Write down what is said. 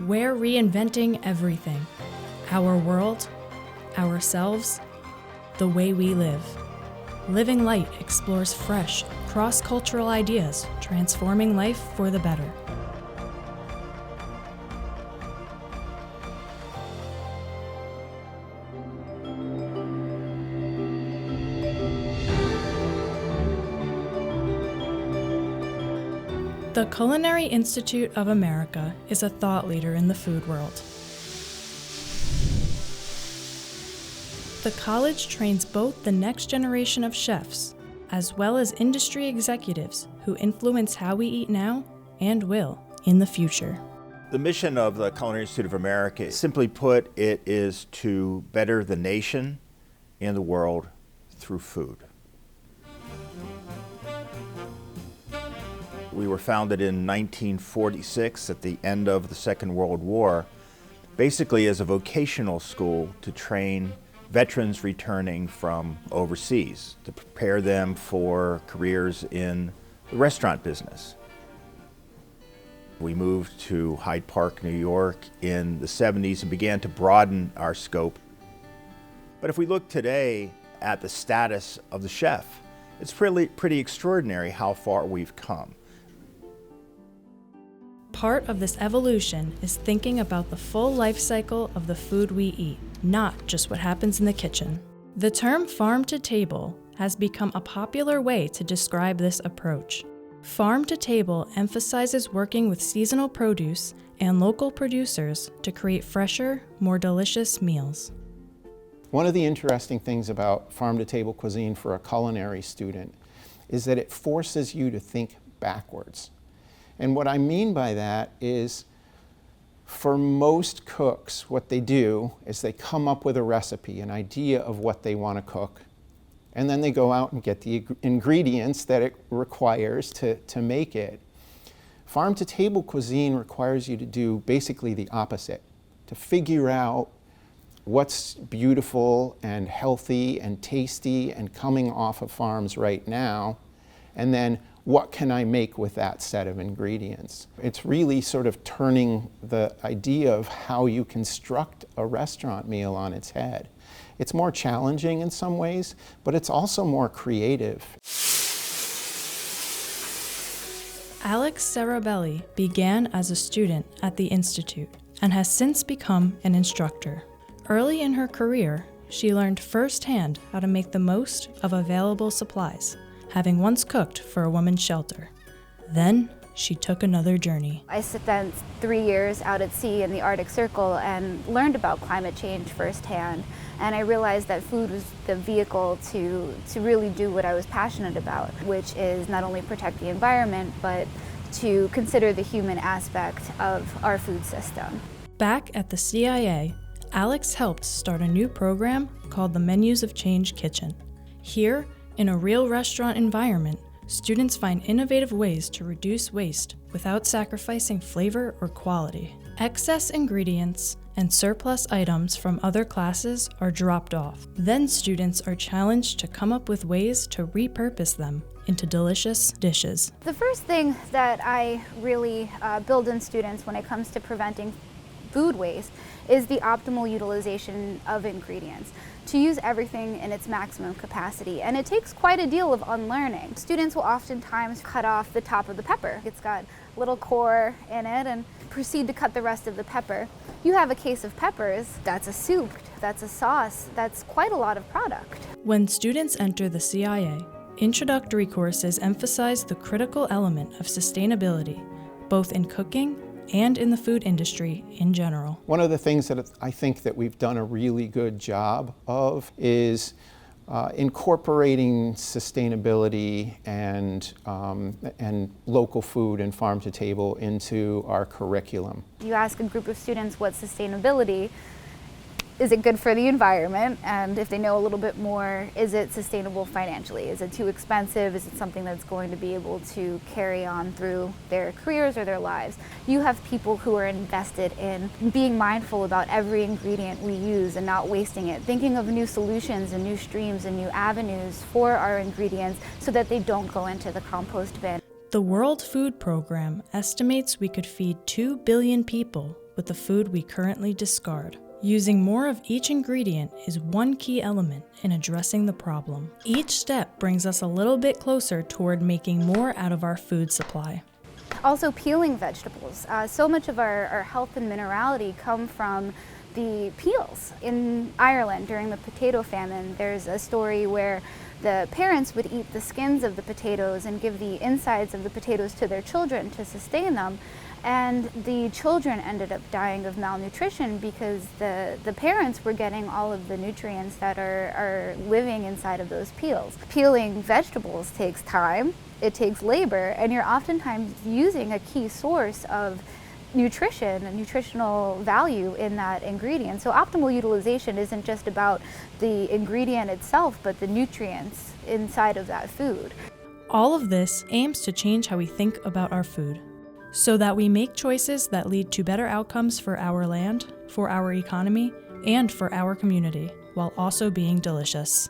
We're reinventing everything. Our world, ourselves, the way we live. Living Light explores fresh, cross-cultural ideas, transforming life for the better. The Culinary Institute of America is a thought leader in the food world. The college trains both the next generation of chefs, as well as industry executives who influence how we eat now and will in the future. The mission of the Culinary Institute of America, simply put, it is to better the nation and the world through food. We were founded in 1946 at the end of the Second World War, basically as a vocational school to train veterans returning from overseas, to prepare them for careers in the restaurant business. We moved to Hyde Park, New York in the 70s and began to broaden our scope. But if we look today at the status of the chef, it's pretty extraordinary how far we've come. Part of this evolution is thinking about the full life cycle of the food we eat, not just what happens in the kitchen. The term farm to table has become a popular way to describe this approach. Farm to table emphasizes working with seasonal produce and local producers to create fresher, more delicious meals. One of the interesting things about farm to table cuisine for a culinary student is that it forces you to think backwards. And what I mean by that is, for most cooks, what they do is they come up with a recipe, an idea of what they want to cook, and then they go out and get the ingredients that it requires to make it. Farm-to-table cuisine requires you to do basically the opposite, to figure out what's beautiful and healthy and tasty and coming off of farms right now, and then what can I make with that set of ingredients? It's really sort of turning the idea of how you construct a restaurant meal on its head. It's more challenging in some ways, but it's also more creative. Alex Sarabelli began as a student at the Institute and has since become an instructor. Early in her career, she learned firsthand how to make the most of available supplies, having once cooked for a women's shelter. Then she took another journey. I spent 3 years out at sea in the Arctic Circle and learned about climate change firsthand. And I realized that food was the vehicle to really do what I was passionate about, which is not only protect the environment, but to consider the human aspect of our food system. Back at the CIA, Alex helped start a new program called the Menus of Change Kitchen. Here, in a real restaurant environment, students find innovative ways to reduce waste without sacrificing flavor or quality. Excess ingredients and surplus items from other classes are dropped off. Then students are challenged to come up with ways to repurpose them into delicious dishes. The first thing that I really build in students when it comes to preventing food waste is the optimal utilization of ingredients, to use everything in its maximum capacity. And it takes quite a deal of unlearning. Students will oftentimes cut off the top of the pepper. It's got a little core in it, and proceed to cut the rest of the pepper. You have a case of peppers, that's a soup, that's a sauce, that's quite a lot of product. When students enter the CIA, introductory courses emphasize the critical element of sustainability, both in cooking and in the food industry in general. One of the things that I think that we've done a really good job of is incorporating sustainability and local food and farm to table into our curriculum. You ask a group of students what's sustainability, is it good for the environment? And if they know a little bit more, is it sustainable financially? Is it too expensive? Is it something that's going to be able to carry on through their careers or their lives? You have people who are invested in being mindful about every ingredient we use and not wasting it, thinking of new solutions and new streams and new avenues for our ingredients so that they don't go into the compost bin. The World Food Program estimates we could feed 2 billion people with the food we currently discard. Using more of each ingredient is one key element in addressing the problem. Each step brings us a little bit closer toward making more out of our food supply. Also, peeling vegetables. So much of our health and minerality come from the peels. In Ireland, during the potato famine, there's a story where the parents would eat the skins of the potatoes and give the insides of the potatoes to their children to sustain them. And the children ended up dying of malnutrition because the parents were getting all of the nutrients that are living inside of those peels. Peeling vegetables takes time, it takes labor, and you're oftentimes using a key source of nutrition and nutritional value in that ingredient. So optimal utilization isn't just about the ingredient itself, but the nutrients inside of that food. All of this aims to change how we think about our food, so that we make choices that lead to better outcomes for our land, for our economy, and for our community, while also being delicious.